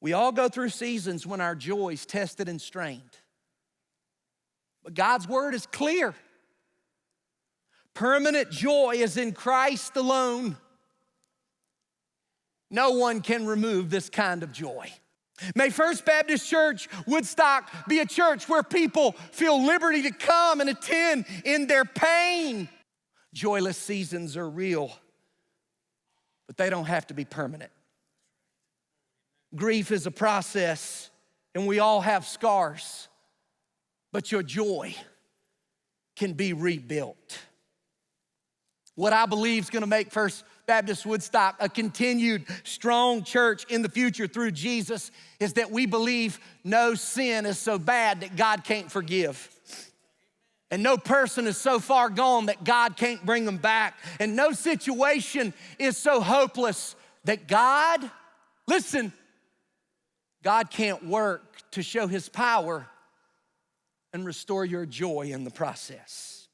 We all go through seasons when our joy is tested and strained. But God's word is clear. Permanent joy is in Christ alone. No one can remove this kind of joy. May First Baptist Church, Woodstock, be a church where people feel liberty to come and attend in their pain. Joyless seasons are real, but they don't have to be permanent. Grief is a process, and we all have scars, but your joy can be rebuilt. What I believe is gonna make First Baptist Woodstock a continued strong church in the future through Jesus is that we believe no sin is so bad that God can't forgive. And no person is so far gone that God can't bring them back. And no situation is so hopeless that God, listen, God can't work to show his power and restore your joy in the process.